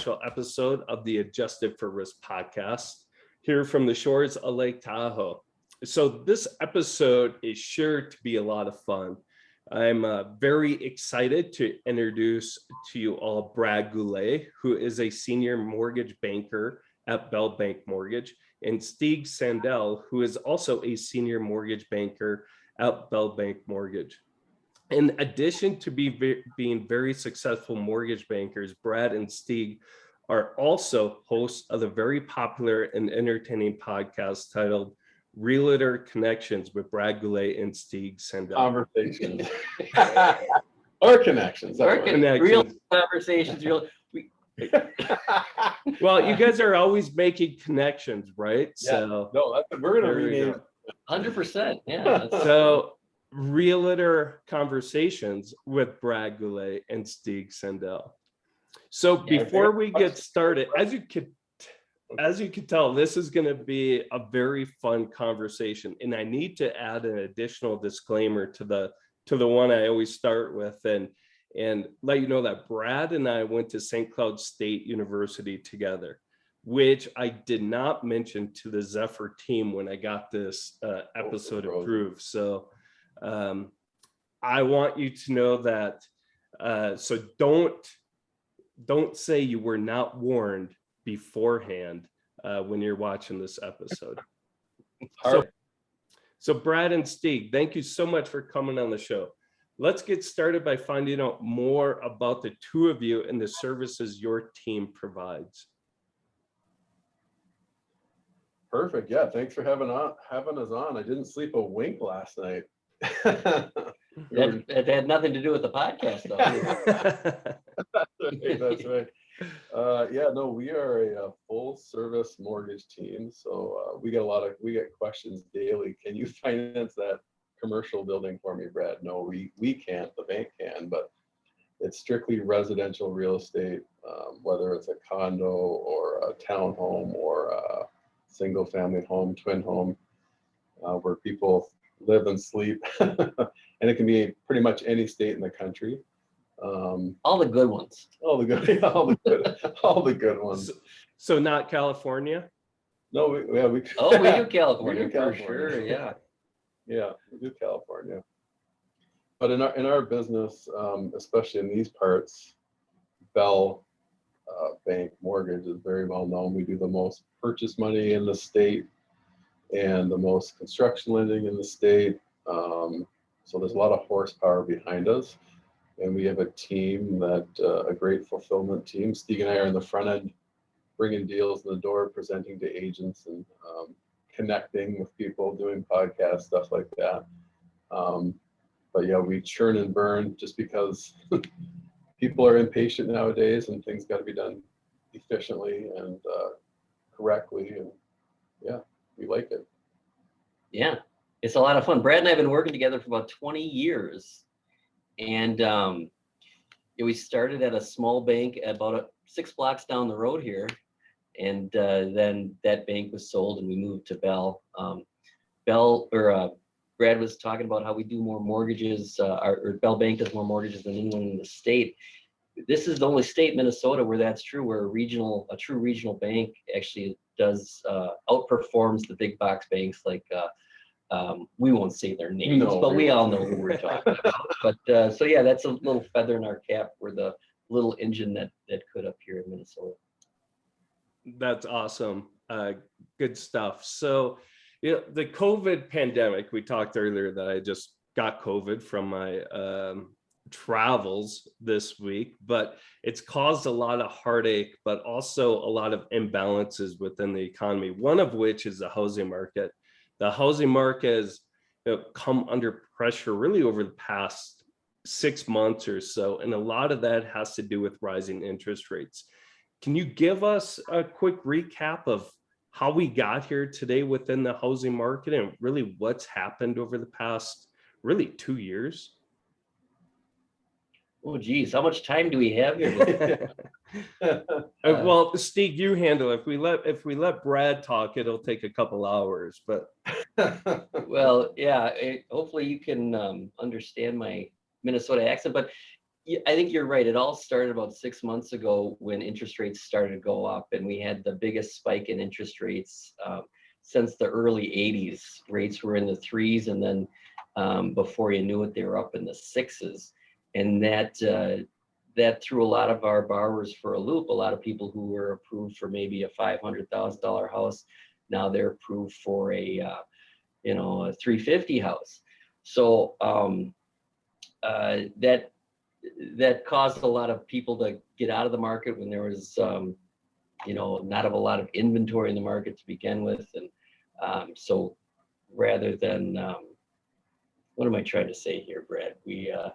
special episode of the Adjusted for Risk podcast here from the shores of Lake Tahoe. So this episode is sure to be a lot of fun. I'm very excited to introduce to you all Brad Goulet, who is a senior mortgage banker at Bell Bank Mortgage, and Stig Sandell, who is also a senior mortgage banker at Bell Bank Mortgage. In addition to being very successful mortgage bankers, Brad and Stig are also hosts of the very popular and entertaining podcast titled Realtor Connections with Brad Goulet and Stig Sandell. Conversations. Or connections. Real conversations. Well, you guys are always making connections, right? Yeah. So No, we're going to rename 100%. Yeah. So Realtor Conversations with Brad Goulet and Stig Sandell. So before we get started, as you can tell, this is going to be a very fun conversation, and I need to add an additional disclaimer to the one I always start with, and let you know that Brad and I went to St. Cloud State University together, which I did not mention to the Zephyr team when I got this episode approved. So I want you to know that. So don't say you were not warned beforehand when you're watching this episode. So Brad and Stig, thank you so much for coming on the show. Let's get started by finding out more about the two of you and the services your team provides. Perfect. Yeah, thanks for having us on. I didn't sleep a wink last night. That had nothing to do with the podcast, though. That's right. We are a full service mortgage team. So we get questions daily. Can you finance that commercial building for me, Brad? No, we can't. The bank can, but it's strictly residential real estate, whether it's a condo or a townhome or a single family home, twin home, where people live and sleep. And it can be pretty much any state in the country. All the good ones. All the good ones. So not California? No, we we do California, we do California. For sure. Yeah. Yeah, we do California. But in our business, especially in these parts, Bell Bank Mortgage is very well known. We do the most purchase money in the state and the most construction lending in the state. So there's a lot of horsepower behind us. And we have a team a great fulfillment team. Stig and I are in the front end, bringing deals in the door, presenting to agents, and connecting with people, doing podcasts, stuff like that. But yeah, we churn and burn just because people are impatient nowadays, and things got to be done efficiently and correctly. And yeah, we like it. Yeah, it's a lot of fun. Brad and I have been working together for about 20 years. And we started at a small bank about 6 blocks down the road here. And then that bank was sold and we moved to Bell. Brad was talking about how we do more mortgages, or Bell Bank does more mortgages than anyone in the state. This is the only state, Minnesota, where that's true, where a true regional bank actually does outperforms the big box banks like we won't say their names, but we all know who we're talking about. But so yeah, that's a little feather in our cap. We're the little engine that could up here in Minnesota. That's awesome. Good stuff. So, the COVID pandemic, we talked earlier that I just got COVID from my travels this week, but it's caused a lot of heartache, but also a lot of imbalances within the economy, one of which is the housing market. The housing market has come under pressure really over the past 6 months or so, and a lot of that has to do with rising interest rates. Can you give us a quick recap of how we got here today within the housing market and really what's happened over the past really 2 years? Oh, geez, how much time do we have here? Well, Stig, you handle it. If we let Brad talk, it'll take a couple hours. But well, yeah. Hopefully, you can understand my Minnesota accent. But Yeah, I think you're right. It all started about 6 months ago when interest rates started to go up, and we had the biggest spike in interest rates since the early 80s. Rates were in the threes, and then before you knew it, they were up in the sixes. And that threw a lot of our borrowers for a loop. A lot of people who were approved for maybe a $500,000 house, now they're approved for a a 350 house. So that caused a lot of people to get out of the market when there was not a lot of inventory in the market to begin with. And so rather than what am I trying to say here, Brad? To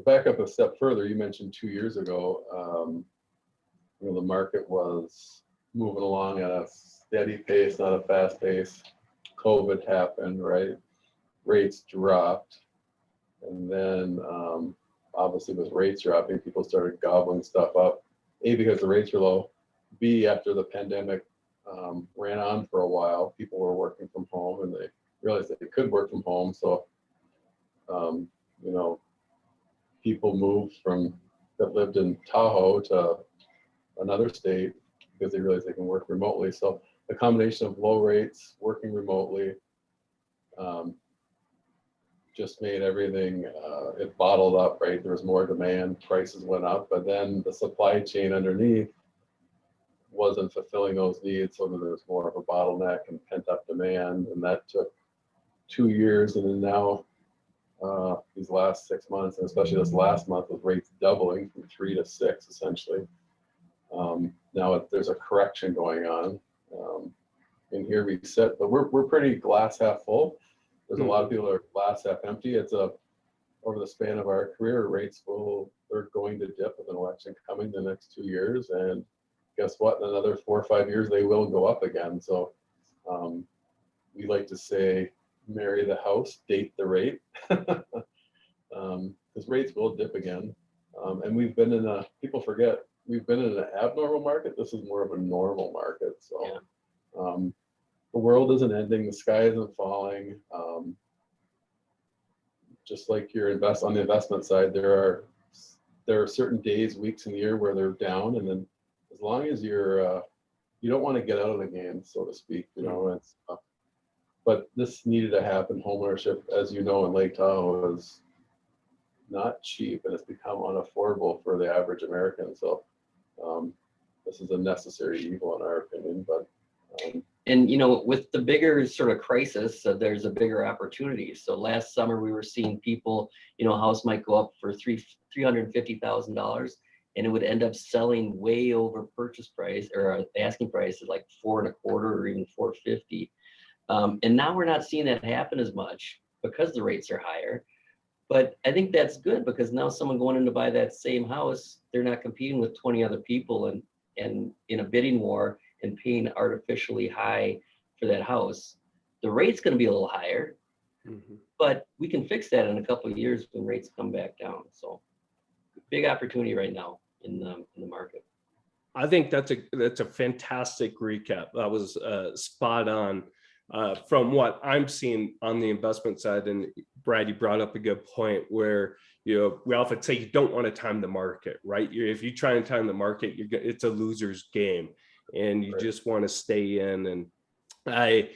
back up a step further, you mentioned 2 years ago, the market was moving along at a steady pace, not a fast pace. COVID happened, right? Rates dropped. And then obviously with rates dropping, people started gobbling stuff up. A, because the rates were low. B, after the pandemic ran on for a while, people were working from home and they realized that they could work from home. So, people moved that lived in Tahoe to another state because they realized they can work remotely. So the combination of low rates, working remotely, just made everything, it bottled up, right? There was more demand, prices went up, but then the supply chain underneath wasn't fulfilling those needs. So there was more of a bottleneck and pent up demand. And that took 2 years. And then now these last 6 months, and especially this last month with rates doubling from 3 to 6, essentially. Now there's a correction going on. And here we sit, but we're pretty glass half full. There's a lot of people that are glass half empty. Over the span of our career, they're going to dip with an election coming the next 2 years. And guess what? In another 4 or 5 years, they will go up again. So we like to say, marry the house, date the rate, because rates will dip again. And people forget, we've been in an abnormal market. This is more of a normal market. So the world isn't ending, the sky isn't falling. Just like on the investment side, there are certain days, weeks in the year where they're down, and then as long as you don't want to get out of the game, so to speak. But this needed to happen. Homeownership, as you know, in Lake Tahoe is not cheap, and it's become unaffordable for the average American. So this is a necessary evil in our opinion. But and with the bigger sort of crisis, there's a bigger opportunity. So last summer we were seeing people, a house might go up for $350,000, and it would end up selling way over purchase price, or asking price is like 4.25 or even 450. And now we're not seeing that happen as much because the rates are higher. But I think that's good, because now someone going in to buy that same house, they're not competing with 20 other people and in a bidding war and paying artificially high for that house. The rate's going to be a little higher, but we can fix that in a couple of years when rates come back down. So big opportunity right now in the market. I think that's a fantastic recap. That was spot on. From what I'm seeing on the investment side, and Brad, you brought up a good point where we often say you don't want to time the market, right? If you try and time the market, it's a loser's game, and you just want to stay in. And I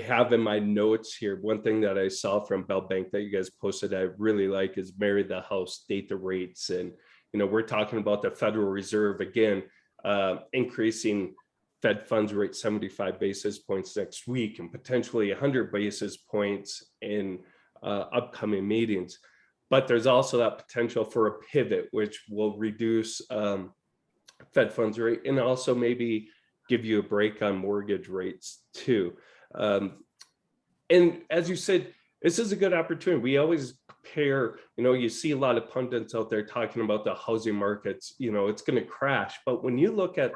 have in my notes here, one thing that I saw from Bell Bank that you guys posted I really like is marry the house, date the rates. And we're talking about the Federal Reserve again, increasing Fed funds rate 75 basis points next week and potentially 100 basis points in upcoming meetings. But there's also that potential for a pivot, which will reduce Fed funds rate and also maybe give you a break on mortgage rates too. And as you said, this is a good opportunity. We always compare, you see a lot of pundits out there talking about the housing markets, it's going to crash. But when you look at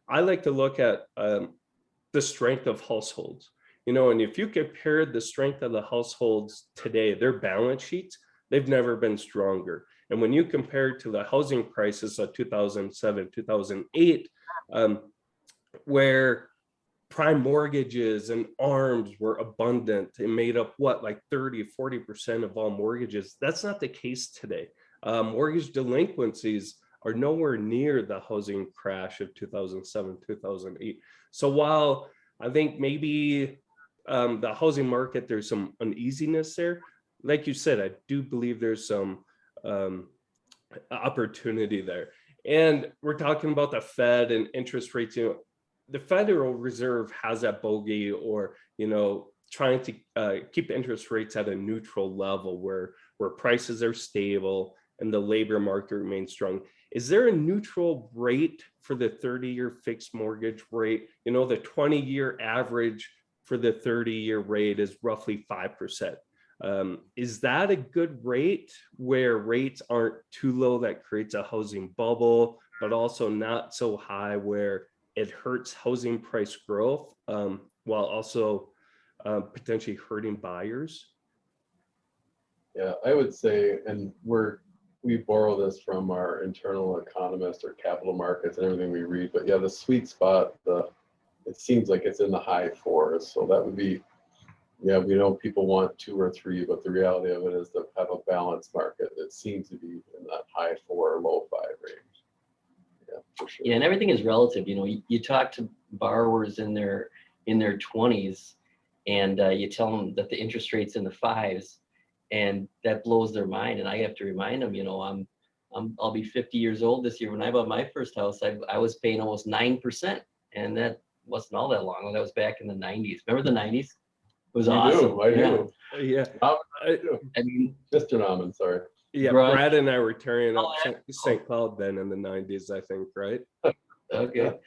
I like to look at the strength of households, and if you compare the strength of the households today, their balance sheets, they've never been stronger. And when you compare to the housing crisis of 2007, 2008, where prime mortgages and ARMs were abundant and made up like 30-40% of all mortgages. That's not the case today. Mortgage delinquencies are nowhere near the housing crash of 2007, 2008. So while I think maybe the housing market, there's some uneasiness there, like you said, I do believe there's some opportunity there. And we're talking about the Fed and interest rates. The Federal Reserve has that bogey, or trying to keep interest rates at a neutral level where prices are stable and the labor market remains strong. Is there a neutral rate for the 30-year fixed mortgage rate? The 20-year average for the 30-year rate is roughly 5%. Is that a good rate where rates aren't too low that creates a housing bubble, but also not so high where it hurts housing price growth, while also potentially hurting buyers? Yeah, I would say, and we borrow this from our internal economists or capital markets and everything we read, but yeah, the sweet spot, it seems like it's in the high 4s. So that would be, yeah, we know people want 2 or 3, but the reality of it is to have a balanced market. It seems to be in that high 4 or low 5 range. Yeah, for sure. Yeah, and everything is relative. You talk to borrowers in their 20s, and you tell them that the interest rate's in the 5s, and that blows their mind. And I have to remind them, I'll be 50 years old this year. When I bought my first house, I was paying almost 9%, and that wasn't all that long ago. That was back in the 90s. Remember the 90s? It was awesome. I do. Yeah. I mean, Mr. Nauman, sorry. Yeah, Right. Brad and I were tearing up St. Cloud then in the 90s, I think, right? Okay.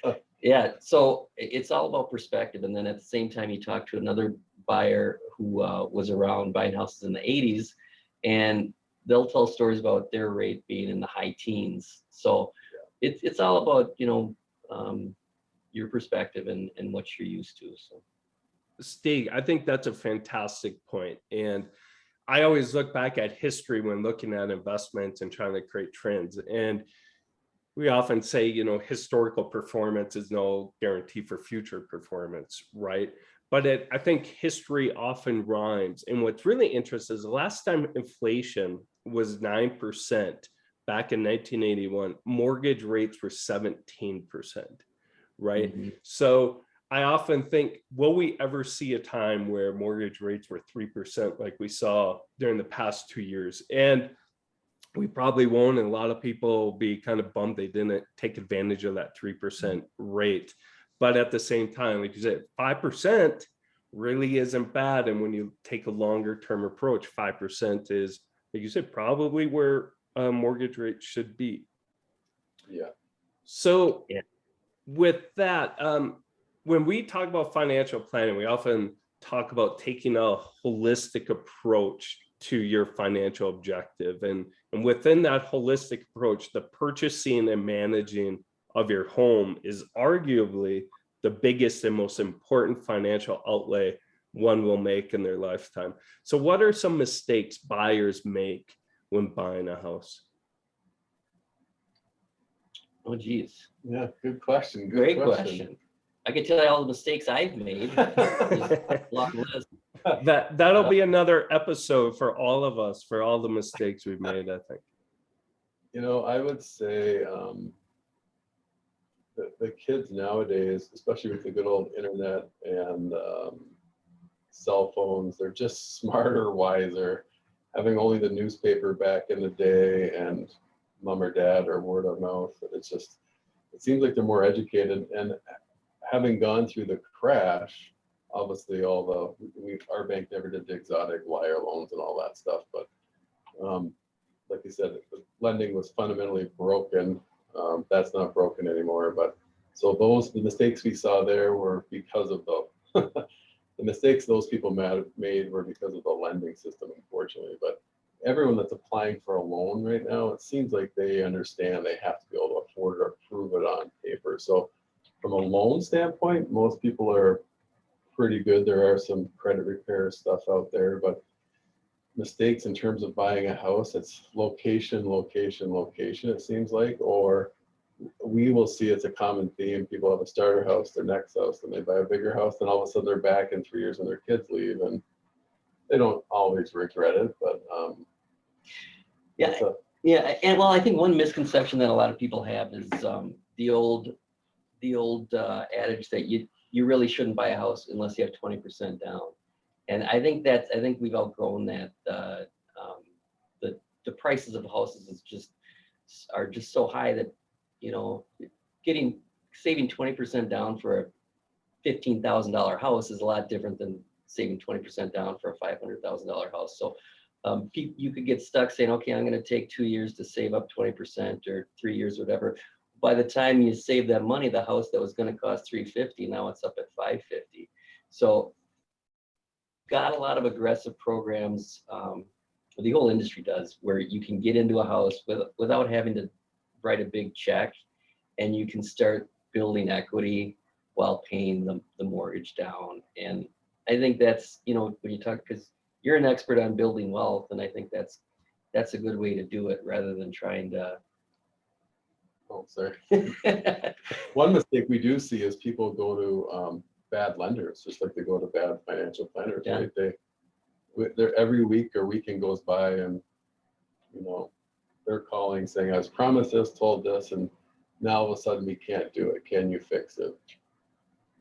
Yeah, so it's all about perspective. And then at the same time, you talk to another buyer who was around buying houses in the 80s, and they'll tell stories about their rate being in the high teens. So it's all about, your perspective and what you're used to. So, Stig, I think that's a fantastic point. And I always look back at history when looking at investments and trying to create trends. And we often say, historical performance is no guarantee for future performance, right? But I think history often rhymes. And what's really interesting is the last time inflation was 9% back in 1981, mortgage rates were 17%, right? mm-hmm. So I often think, will we ever see a time where mortgage rates were 3% like we saw during the past 2 years? And we probably won't. And a lot of people will be kind of bummed they didn't take advantage of that 3% rate. But at the same time, like you said, 5% really isn't bad. And when you take a longer term approach, 5% is, like you said, probably where mortgage rates should be. Yeah. So with that, when we talk about financial planning, we often talk about taking a holistic approach to your financial objective. And within that holistic approach, the purchasing and managing of your home is arguably the biggest and most important financial outlay one will make in their lifetime. So what are some mistakes buyers make when buying a house? Oh, geez. Yeah, good question. Great question. I can tell you all the mistakes I've made. Long list. That'll be another episode for all of us, for all the mistakes we've made, I think. I would say the kids nowadays, especially with the good old internet and cell phones, they're just smarter, wiser. Having only the newspaper back in the day and mom or dad or word of mouth, it seems like they're more educated. And having gone through the crash, obviously our bank never did the exotic liar loans and all that stuff, but like you said, the lending was fundamentally broken. That's not broken anymore, but so the mistakes we saw there were because of the mistakes those people made were because of the lending system, unfortunately. But everyone that's applying for a loan right now, it seems like they understand they have to be able to afford it or prove it on paper. So from a loan standpoint, most people are pretty good. There are some credit repair stuff out there, but mistakes in terms of buying a house, it's location, it seems like, or we will see it's a common theme. People have a starter house, their next house, then they buy a bigger house, then all of a sudden they're back in 3 years when their kids leave, and they don't always regret it, but Yeah, it's a- yeah, and well, I think one misconception that a lot of people have is the old adage that you really shouldn't buy a house unless you have 20% down. And I think we've outgrown that. The prices of houses are just so high that, you know, saving 20% down for a $15,000 house is a lot different than saving 20% down for a $500,000 house. So you could get stuck saying, okay, I'm going to take 2 years to save up 20% or 3 years, whatever. By the time you save that money, the house that was going to cost $350, now it's up at $550. So got a lot of aggressive programs. The whole industry does, where you can get into a house without having to write a big check, and you can start building equity while paying the mortgage down. And I think that's, you know, when you talk, because you're an expert on building wealth, and I think that's a good way to do it rather than trying to. Oh, sorry. One mistake we do see is people go to bad lenders, just like they go to bad financial planners. Yeah. Right? They're every week or weekend goes by, and you know, they're calling saying, I was promised this, told this, and now all of a sudden we can't do it. Can you fix it?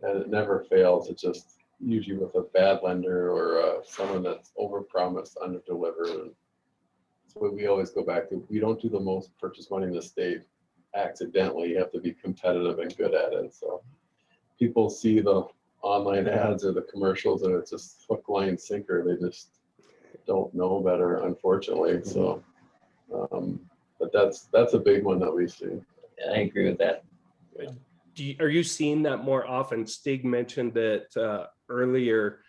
And it never fails. It's just usually with a bad lender or someone that's overpromised, underdelivered. And so we always go back to, we don't do the most purchase money in the state accidentally. You have to be competitive and good at it. So people see the online ads or the commercials, and it's just hook, line, sinker. They just don't know better, unfortunately. So, but that's a big one that we see. I agree with that. Are you seeing that more often? Stig mentioned it earlier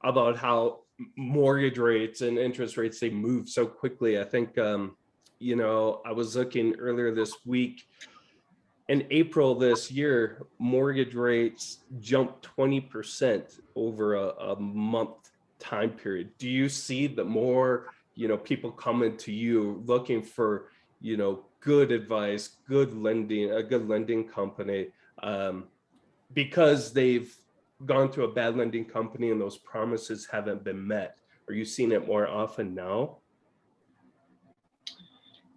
about how mortgage rates and interest rates, they move so quickly. I think, you know, I was looking earlier this week. In April this year, mortgage rates jumped 20% over a month time period. Do you see the more, you know, people coming to you looking for, you know, good advice, good lending, a good lending company, because they've gone to a bad lending company and those promises haven't been met? Are you seeing it more often now?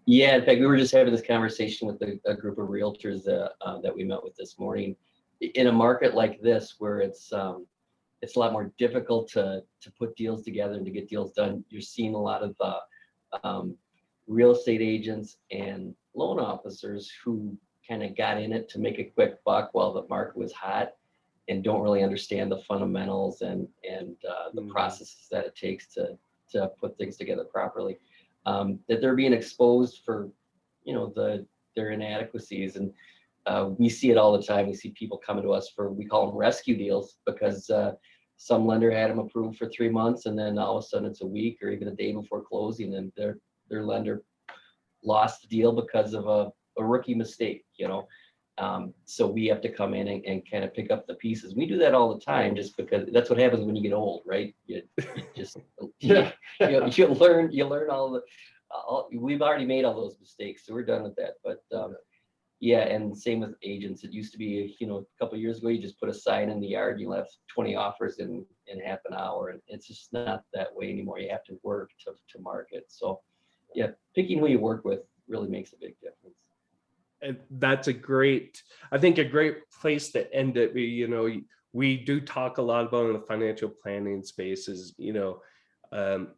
Yeah, in fact, we were just having this conversation with a group of realtors that we met with this morning. In a market like this, where it's a lot more difficult to put deals together and to get deals done, you're seeing a lot of real estate agents and loan officers who kind of got in it to make a quick buck while the market was hot, and don't really understand the fundamentals and the processes that it takes to put things together properly. That they're being exposed for, you know, their inadequacies. And we see it all the time. We see people coming to us for, we call them rescue deals, because some lender had them approved for 3 months, and then all of a sudden it's a week or even a day before closing, and their lender lost the deal because of a rookie mistake, you know. So we have to come in and kind of pick up the pieces. We do that all the time, just because that's what happens when you get old, right? You just Yeah. you learn all we've already made all those mistakes, so we're done with that. But yeah, and same with agents. It used to be, you know, a couple of years ago, you just put a sign in the yard, you left 20 offers in half an hour, and it's just not that way anymore. You have to work to market. So yeah, picking who you work with really makes a big difference. And that's I think a great place to end it. We do talk a lot about in the financial planning spaces,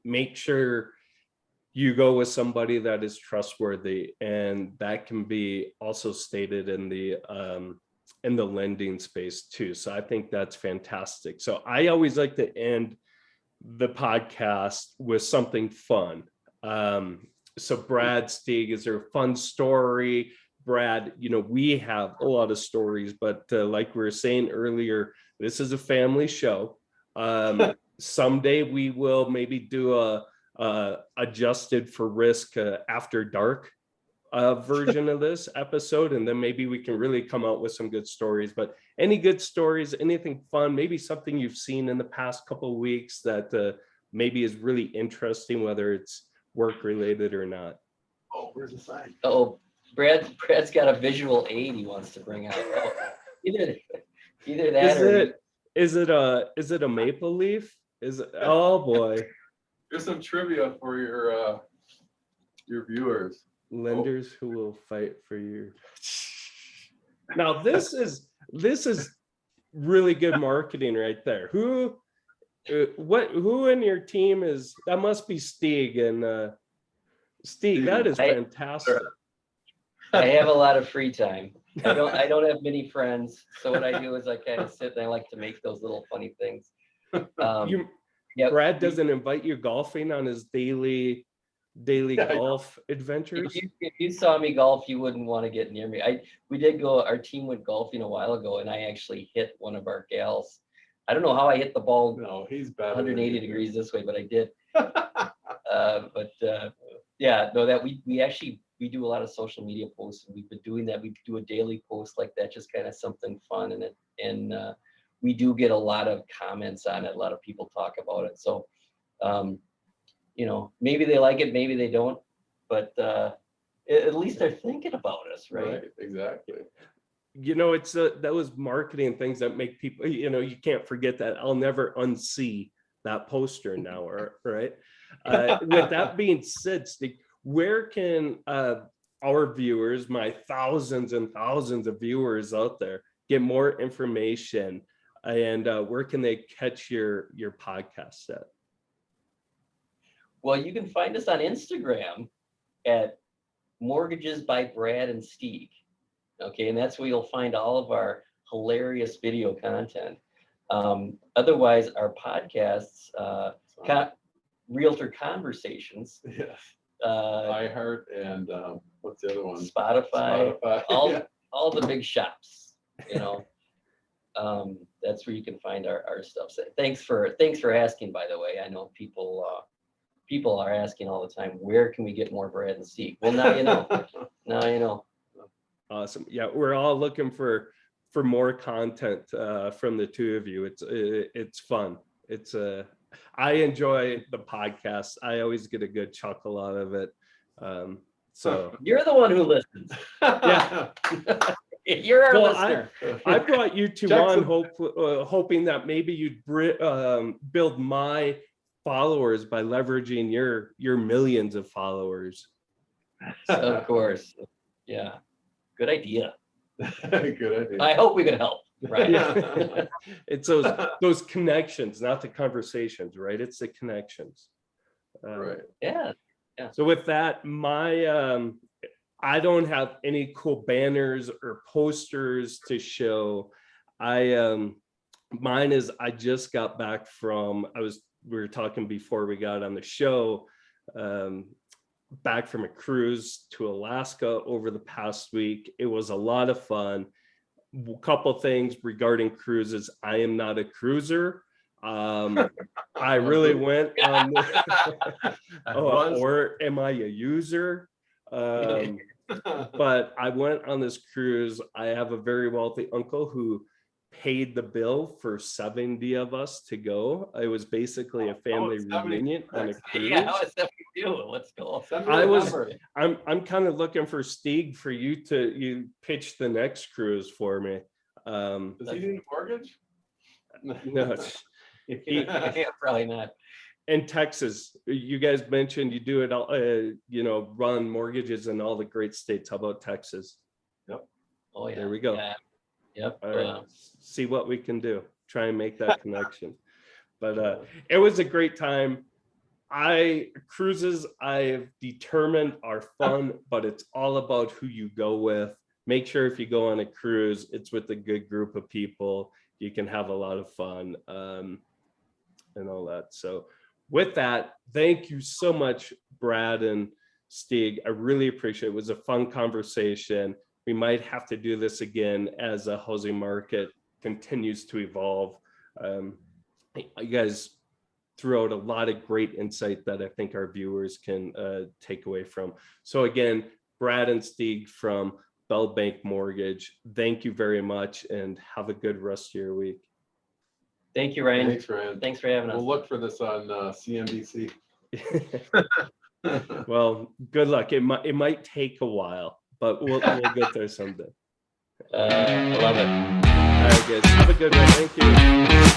make sure you go with somebody that is trustworthy, and that can be also stated in the lending space too. So I think that's fantastic. So I always like to end the podcast with something fun. So Brad, Stig, is there a fun story? Brad, we have a lot of stories, but like we were saying earlier, this is a family show. Someday we will maybe do a adjusted for risk after dark version of this episode, and then maybe we can really come out with some good stories. But any good stories, anything fun, maybe something you've seen in the past couple of weeks that maybe is really interesting, whether it's work related or not. Oh, where's the sign? Oh, Brad's got a visual aid he wants to bring out. Oh, either that or Is it a maple leaf? Is it, oh boy. Here's some trivia for your viewers. Lenders who will fight for you. Now this is really good marketing right there. Who in your team is that? Must be Stig and Stig. That is fantastic. I have a lot of free time. I don't have many friends, so what I do is I kind of sit and I like to make those little funny things. Brad doesn't invite you golfing on his daily golf adventures. If you saw me golf, you wouldn't want to get near me. Our team went golfing a while ago, and I actually hit one of our gals. I don't know how I hit the ball. No, he's better. 180 degrees this way, but I did. We do a lot of social media posts, and we've been doing that. We do a daily post like that, just kind of something fun in it, and we do get a lot of comments on it. A lot of people talk about it, so. Maybe they like it, maybe they don't, but at least they're thinking about us, right? Exactly. It's that was marketing things that make people, you can't forget that. I'll never unsee that poster now, right? With that being said, Stig, where can our viewers, my thousands and thousands of viewers out there, get more information, and where can they catch your podcast at? Well, you can find us on Instagram at Mortgages by Brad and Stig. Okay, and that's where you'll find all of our hilarious video content. Otherwise, our podcasts, Realtor Conversations, iHeart, and what's the other one? Spotify. Yeah. All the big shops. That's where you can find our stuff. So thanks for asking, by the way. I know people are asking all the time, where can we get more Brad and Stig? Well, now you know. Now you know. Awesome. Yeah, we're all looking for more content from the two of you. It's fun. I enjoy the podcast. I always get a good chuckle out of it. So you're the one who listens. Yeah. You're our listener. I brought you two on hoping that maybe you'd build my followers by leveraging your millions of followers. Of course. Yeah. Good idea. Good idea. I hope we can help. Right. Yeah. It's those connections, not the conversations, right? It's the connections. Right. Yeah. So with that, I don't have any cool banners or posters to show. Mine is, I just got back from, we were talking before we got on the show, back from a cruise to Alaska over the past week. It was a lot of fun. A couple things regarding cruises. I am not a cruiser. I really went on or am I a user? But I went on this cruise. I have a very wealthy uncle who paid the bill for 70 of us to go. It was basically a family reunion on a cruise. Yeah, how is that we do? Let's go. I'm kind of looking for Stig for you pitch the next cruise for me. Does he need a mortgage? No, Yeah, probably not. In Texas, you guys mentioned you do it all, run mortgages in all the great states. How about Texas? Yep. Oh yeah. There we go. Yeah. Yep. All right. See what we can do. Try and make that connection. But it was a great time. Cruises, I've determined, are fun, but it's all about who you go with. Make sure if you go on a cruise, it's with a good group of people. You can have a lot of fun and all that. So with that, thank you so much, Brad and Stig. I really appreciate it. It was a fun conversation. We might have to do this again as a housing market continues to evolve. You guys threw out a lot of great insight that I think our viewers can take away from. So again, Brad and Stig from Bell Bank Mortgage, thank you very much and have a good rest of your week. Thank you, Ryan. Thanks, Ryan. Thanks for having us. We'll look for this on CNBC. Well, good luck. It might take a while, but we'll get there someday. I love it. All right, guys, have a good one. Thank you.